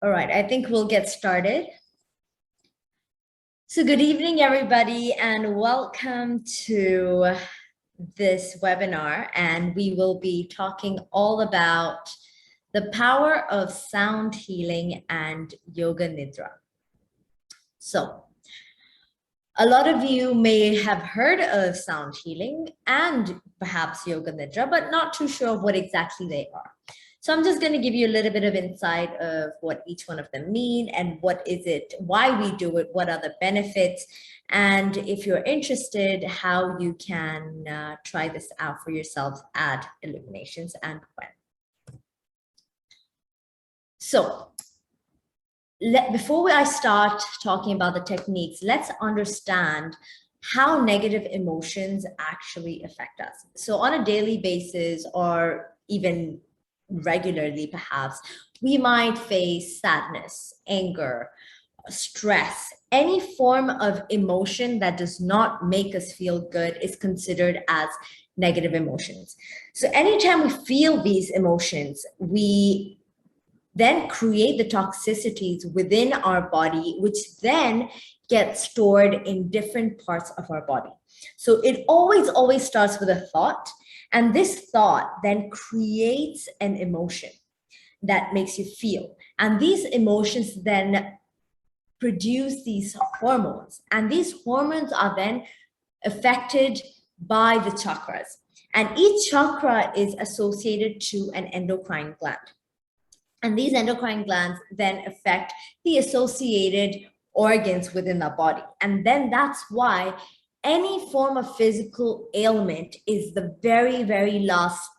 All right, I think we'll get started. So good evening, everybody, and welcome to this webinar. And we will be talking all about the power of sound healing and Yoga Nidra. So a lot of you may have heard of sound healing and perhaps Yoga Nidra, but not too sure of what exactly they are. So I'm just going to give you a little bit of insight of what each one of them mean and what is it, why we do it, what are the benefits, and if you're interested, how you can try this out for yourself at Illuminations and when. So before I start talking about the techniques, let's understand how negative emotions actually affect us. So on a daily basis, or even regularly perhaps, we might face sadness, anger, stress. Any form of emotion that does not make us feel good is considered as negative emotions. So anytime we feel these emotions, we then create the toxicities within our body, which then get stored in different parts of our body. So it always starts with a thought. And this thought then creates an emotion that makes you feel. And these emotions then produce these hormones. And these hormones are then affected by the chakras. And each chakra is associated to an endocrine gland. And these endocrine glands then affect the associated organs within the body. And then that's why any form of physical ailment is the very, very last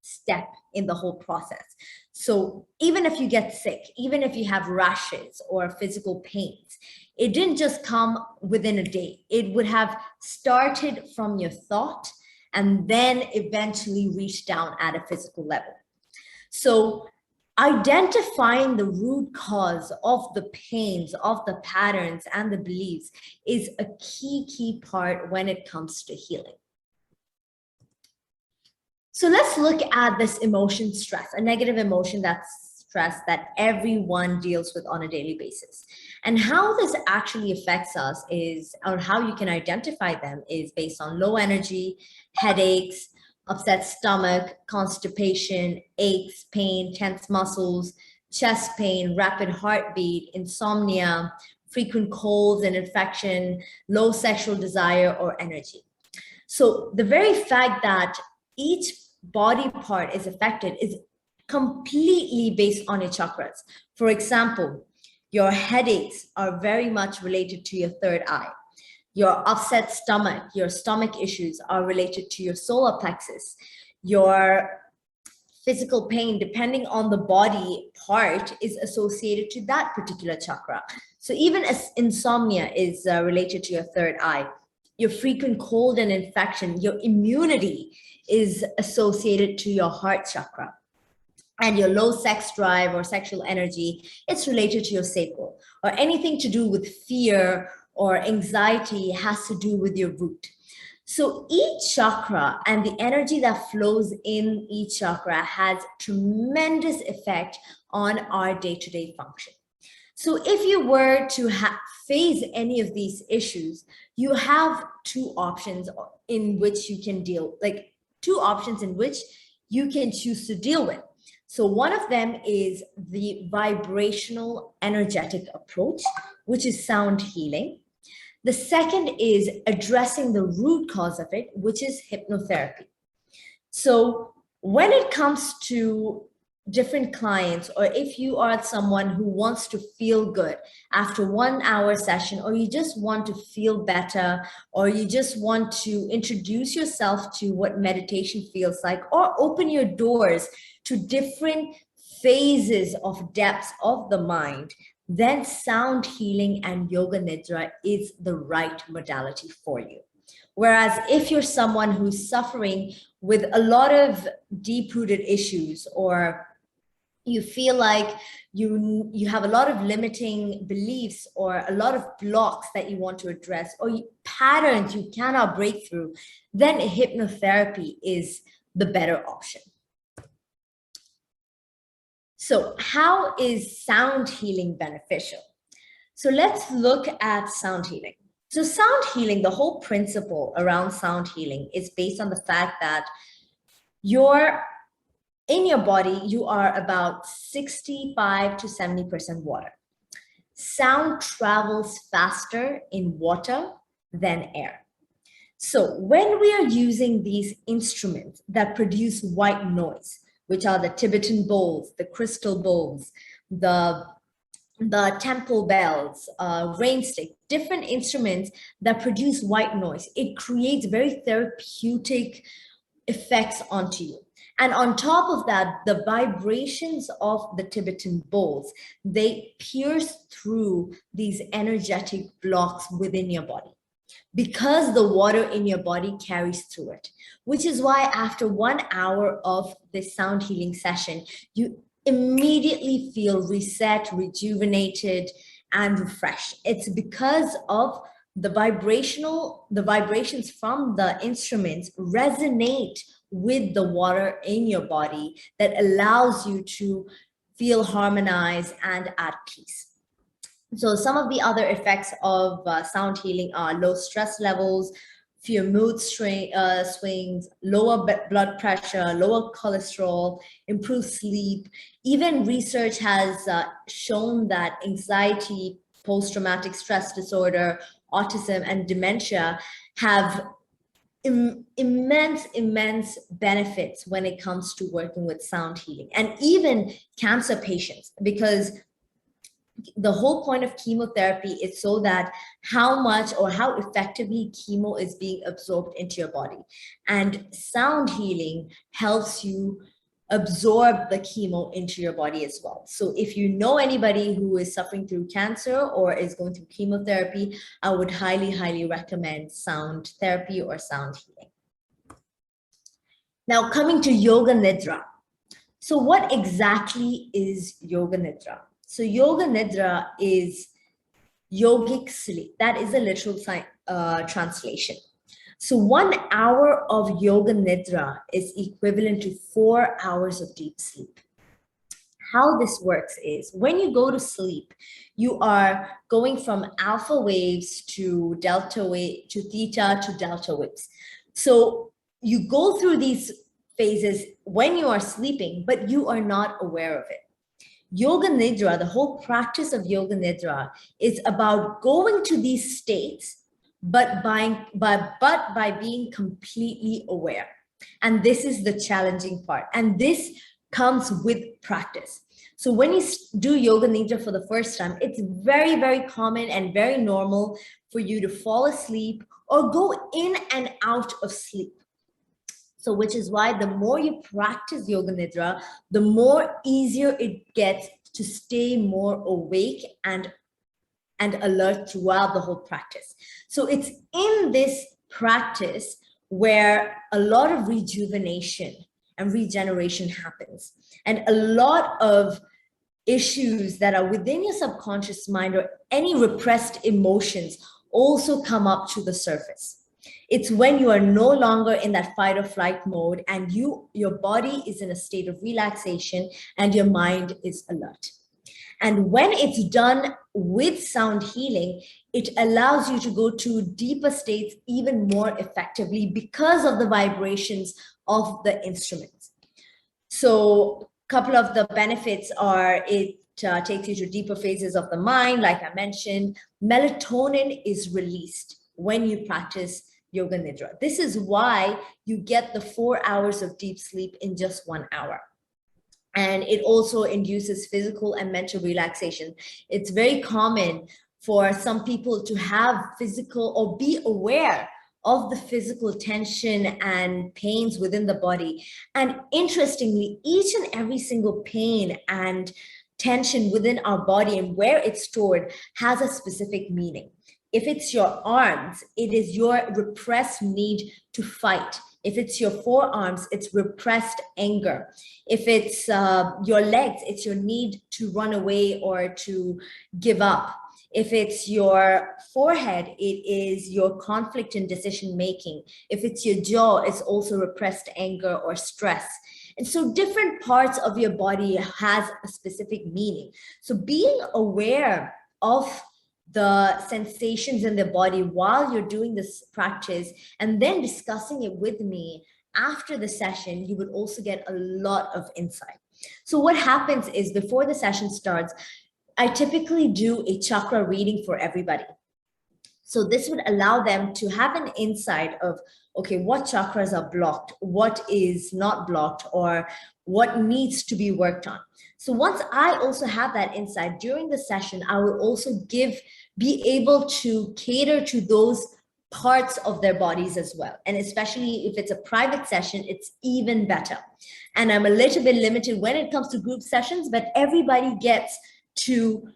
step in the whole process. So even if you get sick, even if you have rashes or physical pains, it didn't just come within a day. It would have started from your thought and then eventually reach down at a physical level. So identifying the root cause of the pains, of the patterns and the beliefs is a key part when it comes to healing. So let's look at this emotion stress, a negative emotion, that's stress that everyone deals with on a daily basis. And how this actually affects us is, or how you can identify them, is based on low energy, headaches, upset stomach, constipation, aches, pain, tense muscles, chest pain, rapid heartbeat, insomnia, frequent colds and infection, low sexual desire or energy. So the very fact that each body part is affected is completely based on your chakras. For example, your headaches are very much related to your third eye. Your upset stomach, your stomach issues are related to your solar plexus. Your physical pain, depending on the body part, is associated to that particular chakra. So even as insomnia is related to your third eye, your frequent cold and infection, your immunity is associated to your heart chakra. And your low sex drive or sexual energy, it's related to your sacral. Or anything to do with fear or anxiety has to do with your root. So each chakra and the energy that flows in each chakra has tremendous effect on our day-to-day function. So if you were to face any of these issues, you have two options in which you can deal, like two options in which you can choose to deal with. So one of them is the vibrational energetic approach, which is sound healing. The second is addressing the root cause of it, which is hypnotherapy. So when it comes to different clients, or if you are someone who wants to feel good after 1 hour session, or you just want to feel better, or you just want to introduce yourself to what meditation feels like, or open your doors to different phases of depths of the mind, then sound healing and Yoga Nidra is the right modality for you. Whereas if you're someone who's suffering with a lot of deep-rooted issues, or you feel like you have a lot of limiting beliefs or a lot of blocks that you want to address, or patterns you cannot break through, then hypnotherapy is the better option. So how is sound healing beneficial? So let's look at sound healing. So sound healing, the whole principle around sound healing is based on the fact that in your body, you are about 65 to 70% water. Sound travels faster in water than air. So when we are using these instruments that produce white noise, which are the Tibetan bowls, the crystal bowls, the temple bells, rain stick, different instruments that produce white noise, it creates very therapeutic effects onto you. And on top of that, the vibrations of the Tibetan bowls, they pierce through these energetic blocks within your body because the water in your body carries through it, which is why after 1 hour of this sound healing session, you immediately feel reset, rejuvenated, and refreshed. It's because of the vibrations from the instruments resonate with the water in your body that allows you to feel harmonized and at peace. So some of the other effects of sound healing are low stress levels, fewer mood swings, lower blood pressure, lower cholesterol, improved sleep. Even research has shown that anxiety, post-traumatic stress disorder, autism, and dementia have immense benefits when it comes to working with sound healing, and even cancer patients, because the whole point of chemotherapy is so that how much or how effectively chemo is being absorbed into your body. And sound healing helps you absorb the chemo into your body as well. So if you know anybody who is suffering through cancer or is going through chemotherapy, I would highly recommend sound therapy or sound healing. Now, coming to Yoga Nidra. So what exactly is Yoga Nidra? So Yoga Nidra is yogic sleep. That is a literal translation. So 1 hour of Yoga Nidra is equivalent to 4 hours of deep sleep. How this works is when you go to sleep, you are going from alpha waves to delta wave to theta to delta waves. So you go through these phases when you are sleeping, but you are not aware of it. Yoga Nidra, the whole practice of Yoga Nidra is about going to these states, but by being completely aware. And this is the challenging part. And this comes with practice. So when you do Yoga Nidra for the first time, it's very common and very normal for you to fall asleep or go in and out of sleep. So which is why the more you practice Yoga Nidra, the more easier it gets to stay more awake and alert throughout the whole practice. So it's in this practice where a lot of rejuvenation and regeneration happens. And a lot of issues that are within your subconscious mind or any repressed emotions also come up to the surface. It's when you are no longer in that fight or flight mode and your body is in a state of relaxation and your mind is alert. And when it's done with sound healing, it allows you to go to deeper states even more effectively because of the vibrations of the instruments. So a couple of the benefits are it takes you to deeper phases of the mind. Like I mentioned, melatonin is released when you practice Yoga Nidra. This is why you get the 4 hours of deep sleep in just 1 hour. And it also induces physical and mental relaxation. It's very common for some people to have physical or be aware of the physical tension and pains within the body. And interestingly, each and every single pain and tension within our body and where it's stored has a specific meaning. If it's your arms, it is your repressed need to fight. If it's your forearms, it's repressed anger. If it's your legs, it's your need to run away or to give up. If it's your forehead, it is your conflict in decision making. If it's your jaw, it's also repressed anger or stress. And so different parts of your body has a specific meaning. So being aware of the sensations in the body while you're doing this practice and then discussing it with me after the session, you would also get a lot of insight. So what happens is before the session starts, I typically do a chakra reading for everybody. So this would allow them to have an insight of, okay, what chakras are blocked, what is not blocked, or what needs to be worked on. So once I also have that insight during the session, I will also be able to cater to those parts of their bodies as well. And especially if it's a private session, it's even better. And I'm a little bit limited when it comes to group sessions, but everybody gets to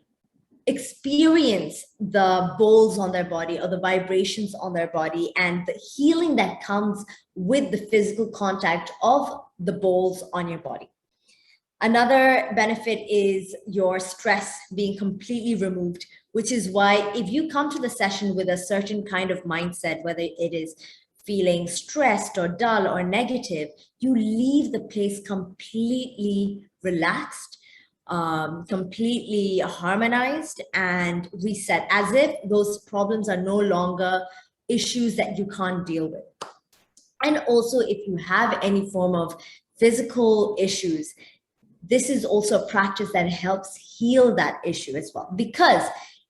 experience the bowls on their body or the vibrations on their body and the healing that comes with the physical contact of the bowls on your body. Another benefit is your stress being completely removed, which is why if you come to the session with a certain kind of mindset, whether it is feeling stressed or dull or negative, you leave the place completely relaxed, completely harmonized and reset, as if those problems are no longer issues that you can't deal with. And also, if you have any form of physical issues, this is also a practice that helps heal that issue as well. Because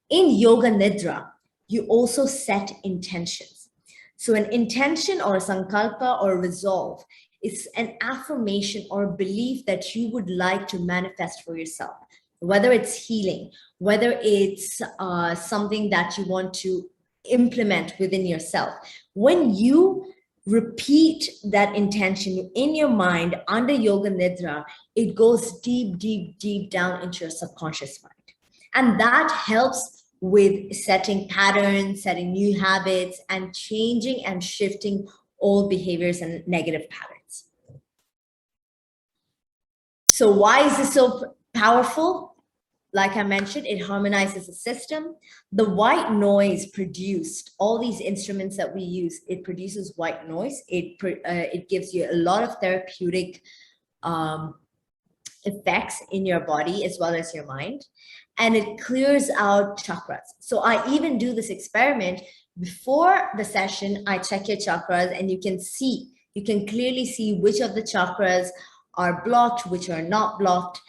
in Yoga Nidra, you also set intentions. So an intention or a Santhalpa or a resolve is an affirmation or belief that you would like to manifest for yourself, whether it's healing, whether it's something that you want to implement within yourself. When you repeat that intention in your mind under Yoga Nidra, it goes deep, deep, deep down into your subconscious mind. And that helps with setting patterns, setting new habits, and changing and shifting old behaviors and negative patterns. So why is this so powerful? Like I mentioned, it harmonizes the system. The white noise produced, all these instruments that we use, it produces white noise. It gives you a lot of therapeutic effects in your body as well as your mind. And it clears out chakras. So I even do this experiment before the session. I check your chakras and you can clearly see which of the chakras are blocked, which are not blocked.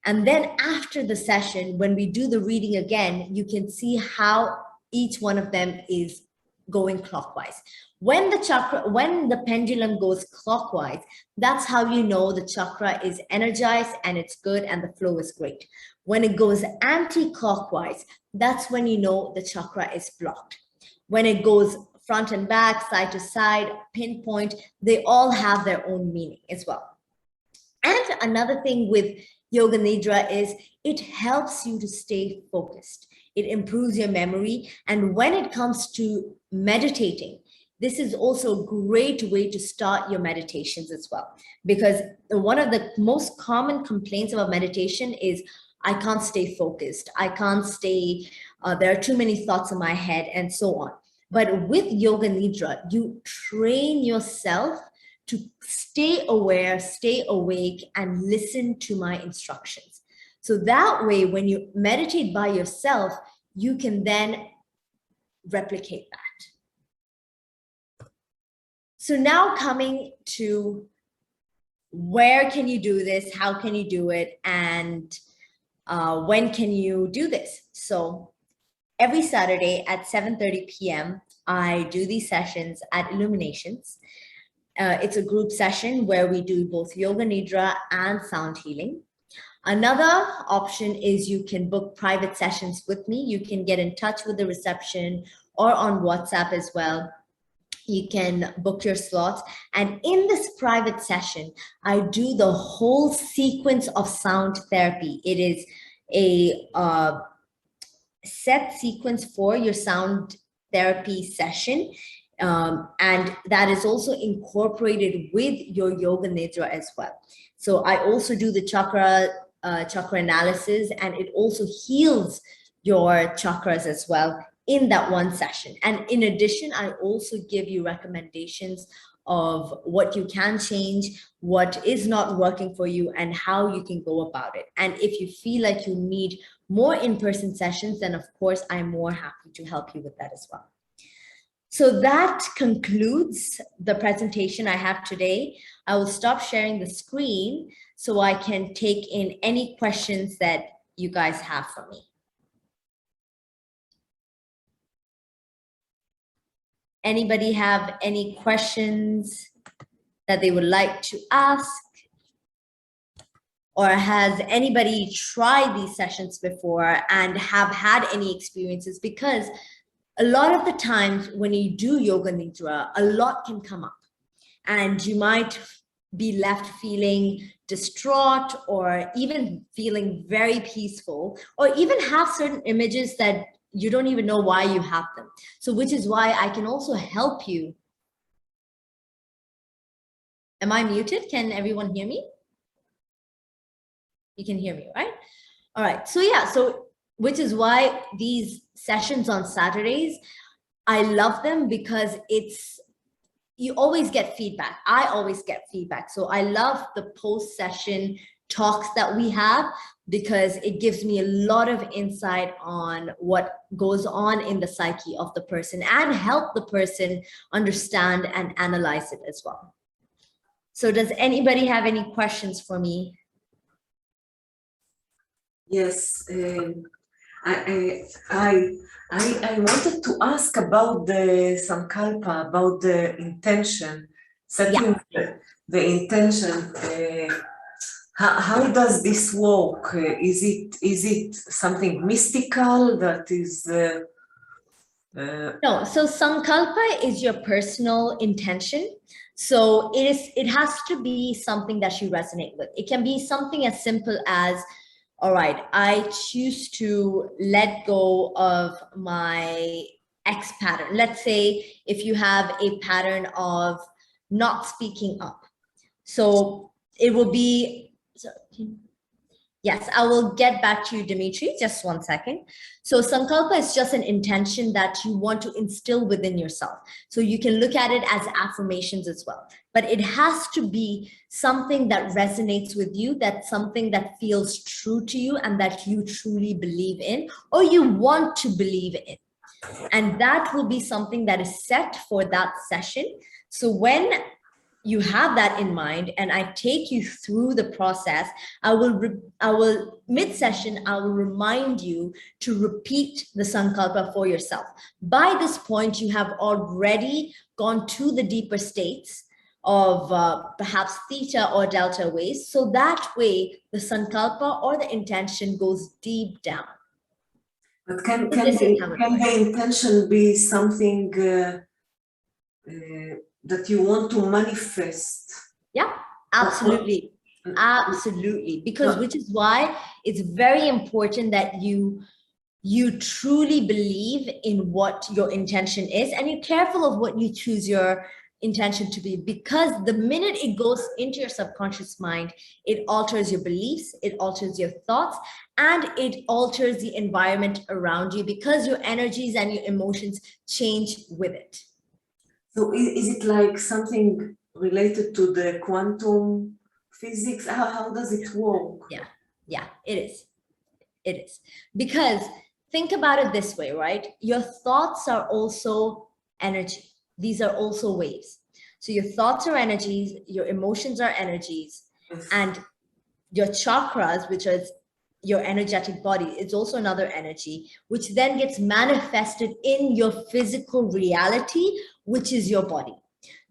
And then after the session, when we do the reading again, you can see how each one of them is going clockwise. When the pendulum goes clockwise, that's how you know the chakra is energized and it's good and the flow is great. When it goes anti-clockwise, that's when you know the chakra is blocked. When it goes front and back, side to side, pinpoint, they all have their own meaning as well. And another thing with Yoga Nidra is it helps you to stay focused. It improves your memory. And when it comes to meditating, this is also a great way to start your meditations as well. Because one of the most common complaints about meditation is, I can't stay focused. I can't stay, there are too many thoughts in my head and so on. But with Yoga Nidra, you train yourself to stay aware, stay awake, and listen to my instructions. So that way, when you meditate by yourself, you can then replicate that. So now coming to where can you do this, how can you do it, and when can you do this? So every Saturday at 7:30 p.m., I do these sessions at Illuminations. It's a group session where we do both Yoga Nidra and sound healing. Another option is you can book private sessions with me. You can get in touch with the reception or on WhatsApp as well. You can book your slots. And in this private session, I do the whole sequence of sound therapy. It is a set sequence for your sound therapy session. And that is also incorporated with your Yoga Nidra as well. So I also do the chakra analysis, and it also heals your chakras as well in that one session. And in addition, I also give you recommendations of what you can change, what is not working for you, and how you can go about it. And if you feel like you need more in-person sessions, then of course, I'm more happy to help you with that as well. So that concludes the presentation I have today. I will stop sharing the screen so I can take in any questions that you guys have for me. Anybody have any questions that they would like to ask? Or has anybody tried these sessions before and have had any experiences? Because a lot of the times when you do Yoga Nidra, a lot can come up and you might be left feeling distraught or even feeling very peaceful, or even have certain images that you don't even know why you have them. So which is why I can also help you. Am I muted? Can everyone hear me? You can hear me, right? All right. So yeah, so which is why these sessions on Saturdays, I love them because you always get feedback. I always get feedback. So I love the post-session talks that we have because it gives me a lot of insight on what goes on in the psyche of the person and help the person understand and analyze it as well. So does anybody have any questions for me? Yes, I wanted to ask about the Santhalpa, about the intention, setting the intention. How does this work? Is it something mystical that is? No, so Sankalpa is your personal intention. So it has to be something that you resonate with. It can be something as simple as, all right, I choose to let go of my X pattern. Let's say if you have a pattern of not speaking up. So it will be, yes, I will get back to you, Dimitri, just one second. So Sankalpa is just an intention that you want to instill within yourself. So you can look at it as affirmations as well, but it has to be something that resonates with you, that's something that feels true to you and that you truly believe in, or you want to believe in. And that will be something that is set for that session. So when you have that in mind and I take you through the process, I will mid-session, I will remind you to repeat the Sankalpa for yourself. By this point, you have already gone to the deeper states of perhaps theta or delta waves. So that way the Sankalpa or the intention goes deep down. But can the intention be something that you want to manifest? Yeah, absolutely. Absolutely. Because which is why it's very important that you truly believe in what your intention is and you're careful of what you choose your intention to be, because the minute it goes into your subconscious mind, it alters your beliefs, it alters your thoughts, and it alters the environment around you because your energies and your emotions change with it. So is it like something related to the quantum physics? How does it work? Yeah, it is. It is. Because think about it this way, right? Your thoughts are also energy. These are also waves. So your thoughts are energies, your emotions are energies, and your chakras, which is your energetic body, is also another energy, which then gets manifested in your physical reality, which is your body.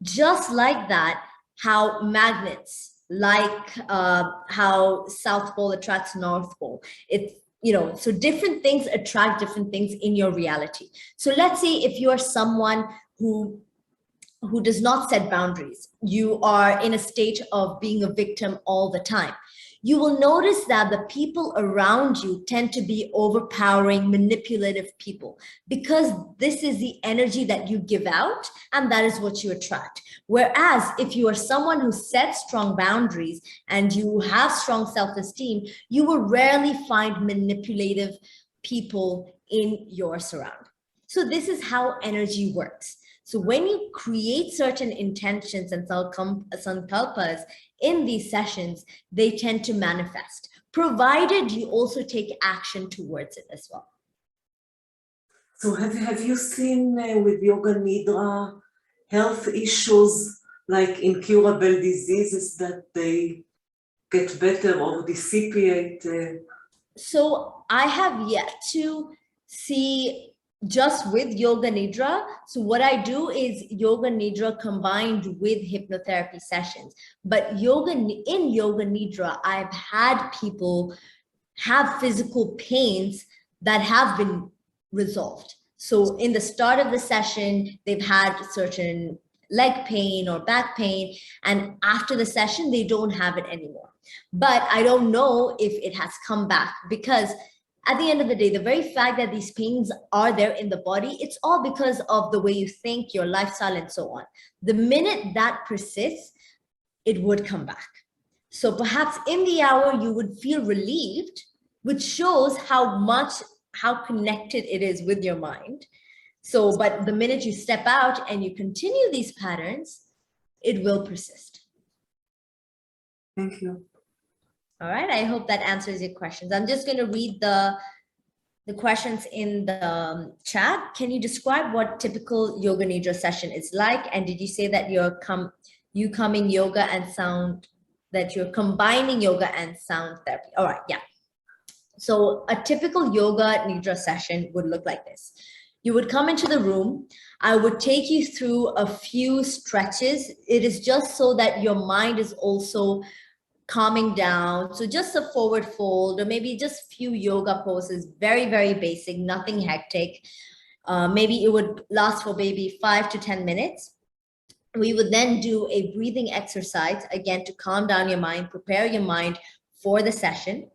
Just like that, how magnets, like how South Pole attracts North Pole, it's, you know, so different things attract different things in your reality. So let's say if you are someone who does not set boundaries, you are in a state of being a victim all the time, you will notice that the people around you tend to be overpowering, manipulative people, because this is the energy that you give out and that is what you attract. Whereas if you are someone who sets strong boundaries and you have strong self-esteem, you will rarely find manipulative people in your surround. So this is how energy works. So when you create certain intentions and sankalpas in these sessions, they tend to manifest, provided you also take action towards it as well. So have you seen with Yoga Nidra health issues like incurable diseases that they get better or dissipate? So I have yet to see just with Yoga Nidra. So what I do is Yoga Nidra combined with hypnotherapy sessions. But in Yoga Nidra, I've had people have physical pains that have been resolved. So in the start of the session, they've had certain leg pain or back pain, and after the session, they don't have it anymore. But I don't know if it has come back, because at the end of the day, the very fact that these pains are there in the body, it's all because of the way you think, your lifestyle, and so on. The minute that persists, it would come back. So perhaps in the hour, you would feel relieved, which shows how connected it is with your mind. So, but the minute you step out and you continue these patterns, it will persist. Thank you. All right, I hope that answers your questions. I'm just going to read the questions in the chat. Can you describe what typical Yoga Nidra session is like? And did you say that you're coming yoga and sound, that you're combining yoga and sound therapy? All right, yeah. So a typical Yoga Nidra session would look like this. You would come into the room. I would take you through a few stretches. It is just so that your mind is also calming down. So just a forward fold, or maybe just few yoga poses, very, very basic, nothing hectic. Maybe it would last for maybe 5 to 10 minutes. We would then do a breathing exercise, again, to calm down your mind, prepare your mind for the session.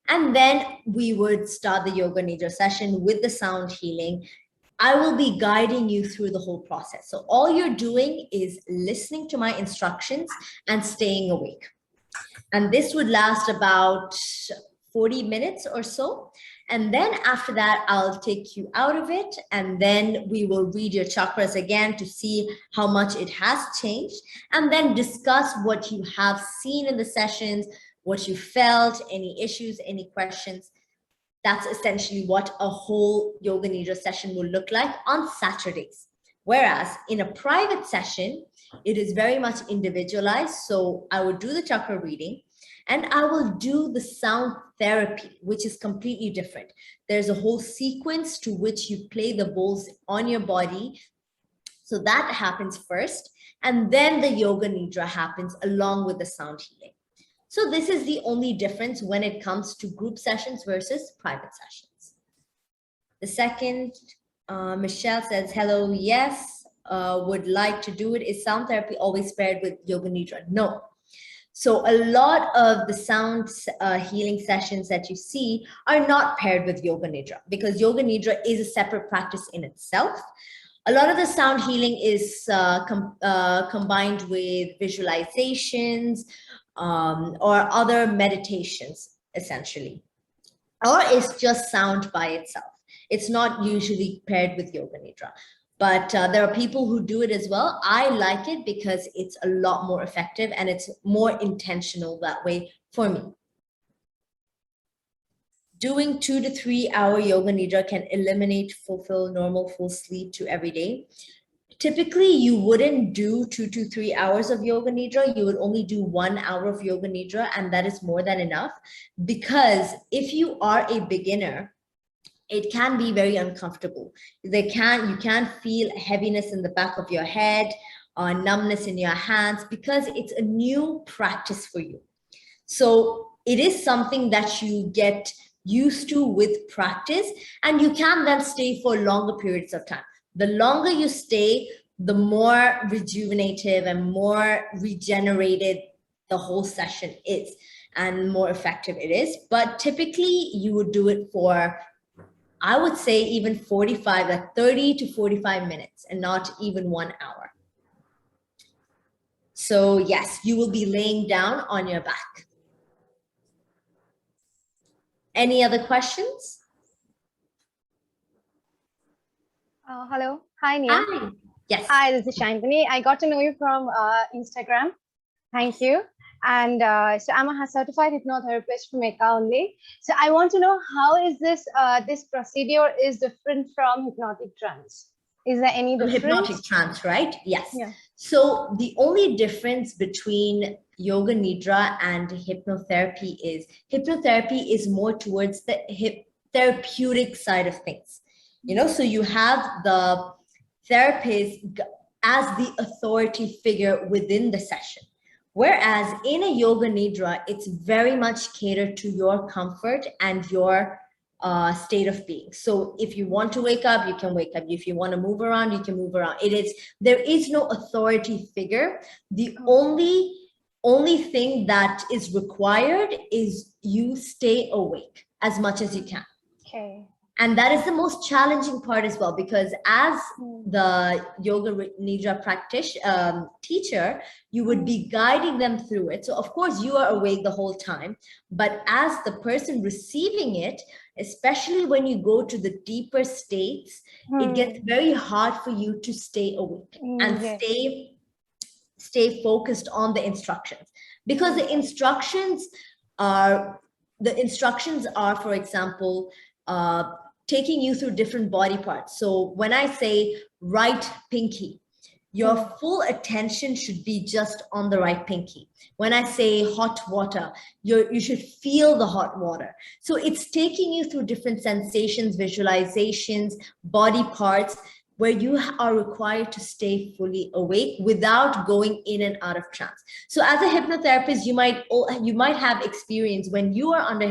And then we would start the Yoga Nidra session with the sound healing. I will be guiding you through the whole process. So all you're doing is listening to my instructions and staying awake. And this would last about 40 minutes or so. And then after that, I'll take you out of it. And then we will read your chakras again to see how much it has changed. And then discuss what you have seen in the sessions, what you felt, any issues, any questions. That's essentially what a whole Yoga Nidra session will look like on Saturdays. Whereas in a private session, it is very much individualized. So I would do the chakra reading and I will do the sound therapy, which is completely different. There's a whole sequence to which you play the bowls on your body. So that happens first. And then the Yoga Nidra happens along with the sound healing. So this is the only difference when it comes to group sessions versus private sessions. The second, Michelle says, hello, yes, would like to do it. Is sound therapy always paired with Yoga Nidra? No. So a lot of the sound healing sessions that you see are not paired with Yoga Nidra, because Yoga Nidra is a separate practice in itself. A lot of the sound healing is combined with visualizations, or other meditations, essentially, or it's just sound by itself. It's not usually paired with Yoga Nidra, but there are people who do it as well. I like it because it's a lot more effective and it's more intentional that way for me. Doing 2 to 3 hour Yoga Nidra can eliminate fulfill normal full sleep to every day. Typically, you wouldn't do 2 to 3 hours of Yoga Nidra. You would only do 1 hour of Yoga Nidra, and that is more than enough. Because if you are a beginner, it can be very uncomfortable. You can feel heaviness in the back of your head, numbness in your hands, because it's a new practice for you. So it is something that you get used to with practice, and you can then stay for longer periods of time. The longer you stay, the more rejuvenative and more regenerated the whole session is and more effective it is. But typically you would do it for, I would say, even 30 to 45 minutes and not even 1 hour. So yes, you will be laying down on your back. Any other questions? Hello. Hi, Nia. Hi. Yes. Hi, this is Shantini. I got to know you from Instagram. Thank you. And so I'm a certified hypnotherapist from Mecca only. So I want to know how is this this procedure is different from hypnotic trance? Is there any difference? Hypnotic trance, right? Yes. Yeah. So the only difference between Yoga Nidra and hypnotherapy is more towards the therapeutic side of things. You know, so you have the therapist as the authority figure within the session. Whereas in a Yoga Nidra, it's very much catered to your comfort and your state of being. So if you want to wake up, you can wake up. If you want to move around, you can move around. There is no authority figure. The only thing that is required is you stay awake as much as you can. Okay. And that is the most challenging part as well, because as the Yoga Nidra teacher, you would be guiding them through it. So of course you are awake the whole time, but as the person receiving it, especially when you go to the deeper states, it gets very hard for you to stay awake and stay focused on the instructions, because the instructions are, for example, taking you through different body parts. So when I say right pinky, your full attention should be just on the right pinky. When I say hot water, you should feel the hot water. So it's taking you through different sensations, visualizations, body parts, where you are required to stay fully awake without going in and out of trance. So as a hypnotherapist, you might have experience when you are under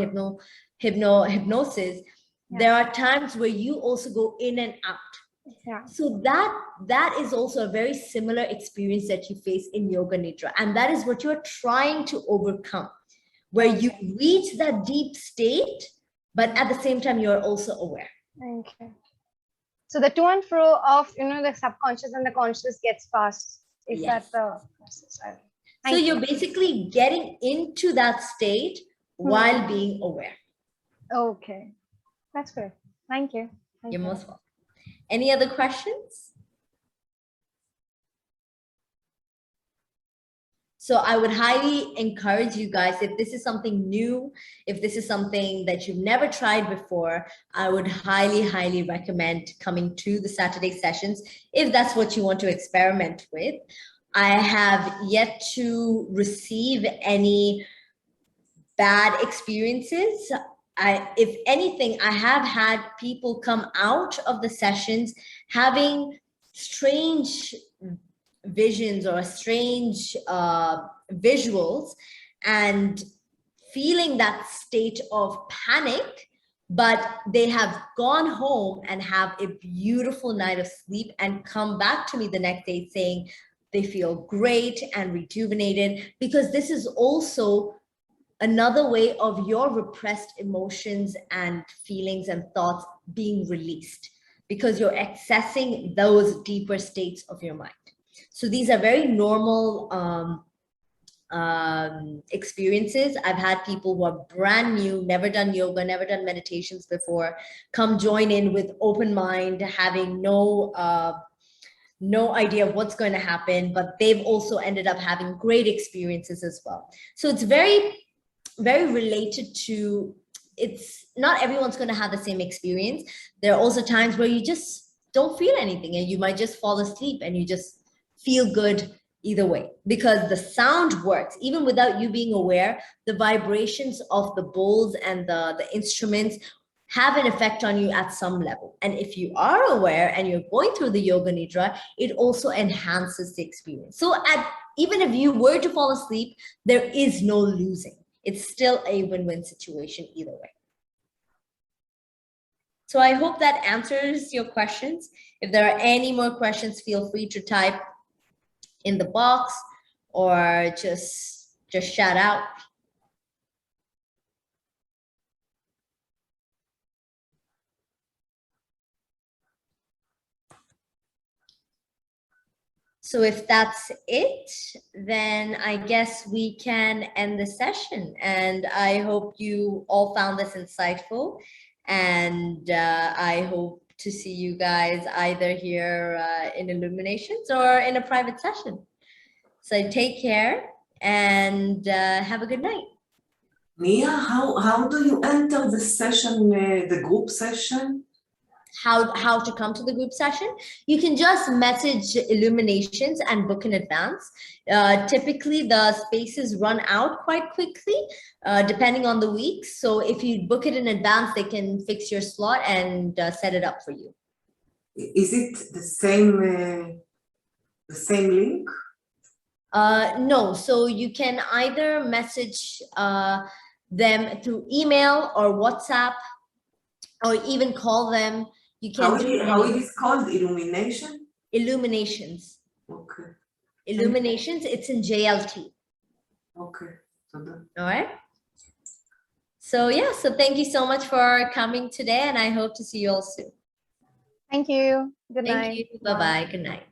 hypnosis. There are times where you also go in and out. Yeah. So that is also a very similar experience that you face in Yoga Nidra. And that is what you're trying to overcome, where you reach that deep state, but at the same time, you're also aware. Okay. So the to and fro of, the subconscious and the conscious gets passed. Is that the process? So you're basically getting into that state while being aware. Okay. That's good. Thank you. You're most welcome. Any other questions? So I would highly encourage you guys, if this is something new, if this is something that you've never tried before, I would highly, highly recommend coming to the Saturday sessions, if that's what you want to experiment with. I have yet to receive any bad experiences. If anything, I have had people come out of the sessions having strange visions or strange visuals and feeling that state of panic, but they have gone home and have a beautiful night of sleep and come back to me the next day saying they feel great and rejuvenated, because this is also another way of your repressed emotions and feelings and thoughts being released, because you're accessing those deeper states of your mind. So these are very normal experiences. I've had people who are brand new, never done yoga, never done meditations before, come join in with open mind, having no idea what's going to happen, but they've also ended up having great experiences as well. So it's very related to, it's not everyone's going to have the same experience. There are also times where you just don't feel anything and you might just fall asleep and you just feel good either way, because the sound works even without you being aware. The vibrations of the bowls and the instruments have an effect on you at some level. And if you are aware and you're going through the Yoga Nidra, it also enhances the experience. So even if you were to fall asleep, there is no losing. It's still a win-win situation either way. So I hope that answers your questions. If there are any more questions, feel free to type in the box or just shout out. So if that's it, then I guess we can end the session. And I hope you all found this insightful. And I hope to see you guys either here in Illuminations or in a private session. So take care and have a good night. Mia, how do you enter the session, the group session? How to come to the group session? You can just message Illuminations and book in advance. Typically, the spaces run out quite quickly, depending on the week. So if you book it in advance, they can fix your slot and set it up for you. Is it the same link? No, so you can either message them through email or WhatsApp, or even call them. You can How it is called? Illumination? Illuminations. Okay. Illuminations, it's in JLT. Okay. All right. So yeah, so thank you so much for coming today, and I hope to see you all soon. Thank you. Good night. Thank you. Bye-bye. Good night.